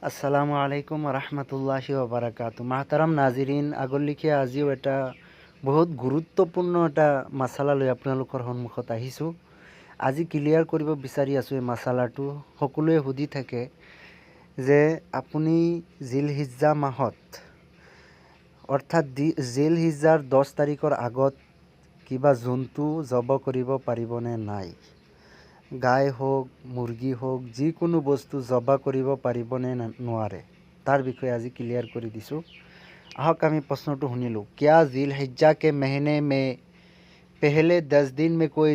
আসসালামু আলাইকুম ৰহমতুল্লাহি ওবাৰাকাতু। মাহতাৰাম নাজিৰিন, আগলৈকে আজিও এটা বহুত গুৰুত্বপূৰ্ণ এটা মাছালা লৈ আপোনালোকৰ সন্মুখত আহিছোঁ। আজি ক্লিয়াৰ কৰিব বিচাৰি আছোঁ এই মাছালাটো। সকলোৱে সুধি থাকে যে আপুনি জিলহিজ্জা মাহত অৰ্থাৎ জিলহিজ্জাৰ 10 তাৰিখৰ আগত কিবা জন্তু জব কৰিব পাৰিবনে নাই, গাই হোক মুৰ্গী হোক যিকোনো বস্তু জবা কৰিব পাৰিবনে নোৱাৰে, তাৰ বিষয়ে আজি ক্লিয়াৰ কৰি দিছোঁ। আহক আমি প্ৰশ্নটো শুনিলোঁ। क्या जिलहिज्जा के महीने में पहले 10 दिन में कोई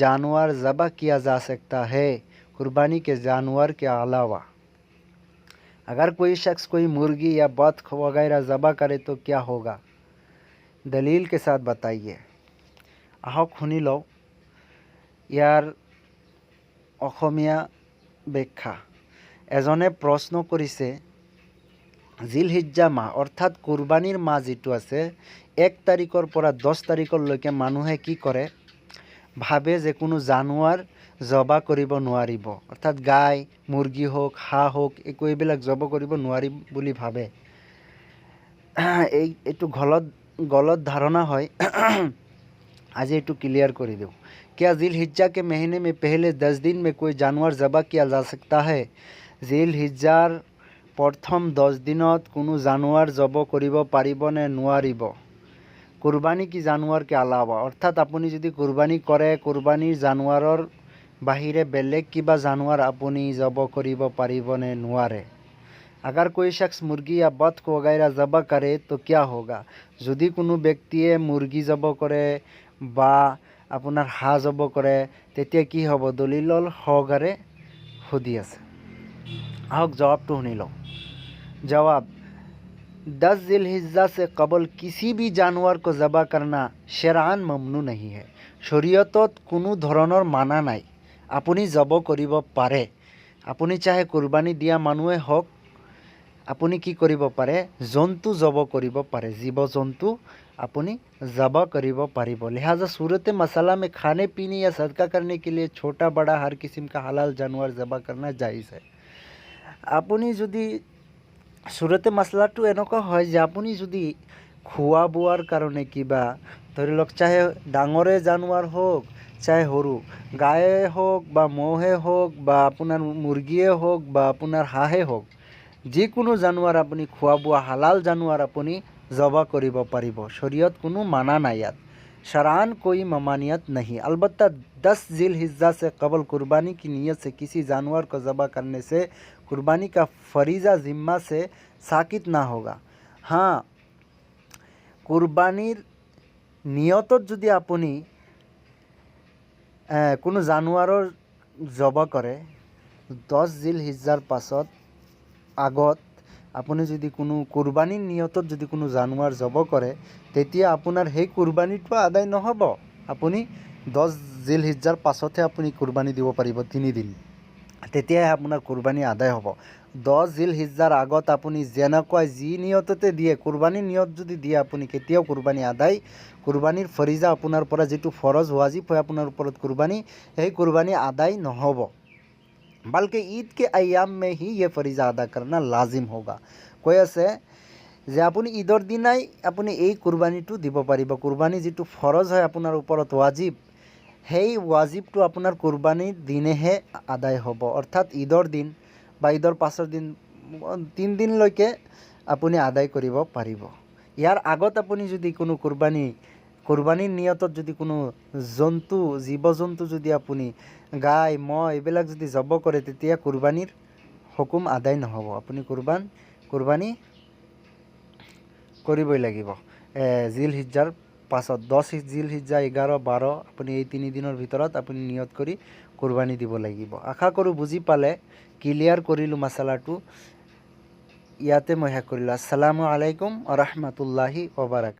जानवर ज़बह किया जा सकता है कुर्बानी के जानवर के अलावा? अगर कोई शख्स कोई मुर्गी या बतख वगैरह ज़बह करे तो क्या होगा, दलील के साथ बताइए। আহক শুনি লওঁ ইয়াৰ অসমীয়া ব্যাখ্যা। এজনে প্ৰশ্ন কৰিছে, জিলহিজ্জা মাহ অৰ্থাৎ কুৰবানীৰ মাহ যিটো আছে 1 তাৰিখৰ পৰা 10 তাৰিখলৈকে মানুহে কি কৰে, ভাবে যে কোনো জানুৱাৰ জবা কৰিব নোৱাৰিব, অৰ্থাৎ গাই মুৰ্গী হোক হাঁহ হোক এইবিলাক জব কৰিব নোৱাৰিব বুলি ভাবে। এইটো গলত ধাৰণা হয়। आज ये क्लियर कर दूँ। क्या जिलहिज्जा के महीने में पहले 10 दिन में कोई जानवर ज़बह किया जा सकता है? जिलहिज्जार प्रथम 10 दिनत कोनो जानवर जब करिब पारिबने নোৱাৰিব कुरबानी की जानवर के अलावा, अर्थात आपुनी यदि कुरबानी करे कुरबानीर जानवरर बाहिरे बेलेग किबा जानवर आपुनी जब करिब पारिबने নোৱাৰে। अगर कोई शख्स मुर्गी या बतख वगैरह ज़बह करे तो क्या होगा? यदि कोनो व्यक्तिये मुर्गी ज़बह करे বা আপোনাৰ হাঁহ জব কৰে তেতিয়া কি হ'ব, দলিলৰ সহকাৰে সুধি আছে। আহক জবাবটো শুনি লওঁ। जवाब, 10 जिलहिज्जा से कबल किसी भी जानवर को ज़बह करना शरआन ममनू नहीं है। शरीयतत কোনো ধৰণৰ মানা নাই, আপুনি জব কৰিব পাৰে। আপুনি চাহে কুৰবানী দিয়া মানুহে হওক, আপুনি কি কৰিব পাৰে, জন্তু জব কৰিব পাৰে, জীৱ জন্তু अपनी ज़बह करीब पारिब। लिहाजा सूरत मसाला में खाने पीने या सदका करने के लिए छोटा बड़ा हर किस्म का हलाल जानवर ज़बह करना जायज़ है। अपनी यदि सूरत मसलाটো এনেকুৱা হয় যে আপুনি যদি খোৱা বোৱাৰ কাৰণে কিবা ধৰি লওক, চাহে ডাঙৰে জানুৱাৰ হোক চাহে সৰু, গায়ে হোক বা ম'হে হোক বা আপোনাৰ মুৰ্গীয়ে হোক বা আপোনাৰ হাঁহে হোক, যিকোনো জানুৱাৰ আপুনি খোৱা বোৱা হালাল জানুৱাৰ আপুনি ज़बह करीब पारिब। शरीयत कोनो माना ना, याद शरान कोई ममानियत नहीं। अलबत्ता 10 जिलहिज्जा से कबल कुर्बानी की नीयत से किसी जानवर को ज़बह करने से कुर्बानी का फरीज़ा ज़िम्मा से साकित ना होगा। हाँ, कुर्बानीर नियतत যদি আপুনি কোনো জানুৱাৰৰ ज़बह करे 10 जिलहिज्जार पाছত আগত আপুনি যদি কোনো কুৰবানীৰ নিয়তত যদি কোনো জানুৱাৰ জব কৰে তেতিয়া আপোনাৰ সেই কুৰবানীটো আদায় নহ'ব। আপুনি 10 জিলহিজ্জাৰ পাছতহে আপুনি কুৰবানী দিব পাৰিব 3 দিন, তেতিয়াহে আপোনাৰ কুৰবানী আদায় হ'ব। 10 জিলহিজ্জাৰ আগত আপুনি যেনেকৈ যি নিয়ততে দিয়ে, কুৰবানীৰ নিয়ত যদি দিয়ে আপুনি কেতিয়াও কুৰবানী আদায়, কুৰবানীৰ ফৰিজা আপোনাৰ পৰা যিটো ফৰজ ৱাজিব হয় আপোনাৰ ওপৰত কুৰবানী, সেই কুৰবানী আদায় নহ'ব, बल्कि ईद के अयाम में ही ये फरीज़ा अदा करना लाजिम होगा। কৈ আছে যে আপুনি ঈদৰ দিনাই আপুনি এই কুৰবানীটো দিব পাৰিব। কুৰবানী যিটো ফৰজ হয় আপোনাৰ ওপৰত ৱাজিব, সেই ৱাজিবটো আপোনাৰ কুৰবানীৰ দিনেহে আদায় হ'ব, অৰ্থাৎ ঈদৰ দিন বা ঈদৰ পাছৰ দিন 3 দিনলৈকে আপুনি আদায় কৰিব পাৰিব। ইয়াৰ আগত আপুনি যদি কোনো কুৰবানীৰ নিয়তত যদি কোনো জন্তু জীৱ জন্তু যদি আপুনি গাই মহ এইবিলাক যদি জব কৰে তেতিয়া কুৰবানীৰ হুকুম আদায় নহ'ব, আপুনি কুৰবানী কৰিবই লাগিব। জিলহিজ্জাৰ পাছত 10 জিলহিজ্জা 11 12 আপুনি এই 3 দিনৰ ভিতৰত আপুনি নিয়ত কৰি কুৰবানী দিব লাগিব। আশা কৰোঁ বুজি পালে, ক্লিয়াৰ কৰিলোঁ মাছালাটো, ইয়াতে মই শেষ কৰিলোঁ। আসসালামু আলাইকুম ওয়া ৰাহমাতুল্লাহি ওয়া বাৰাকাতুহু।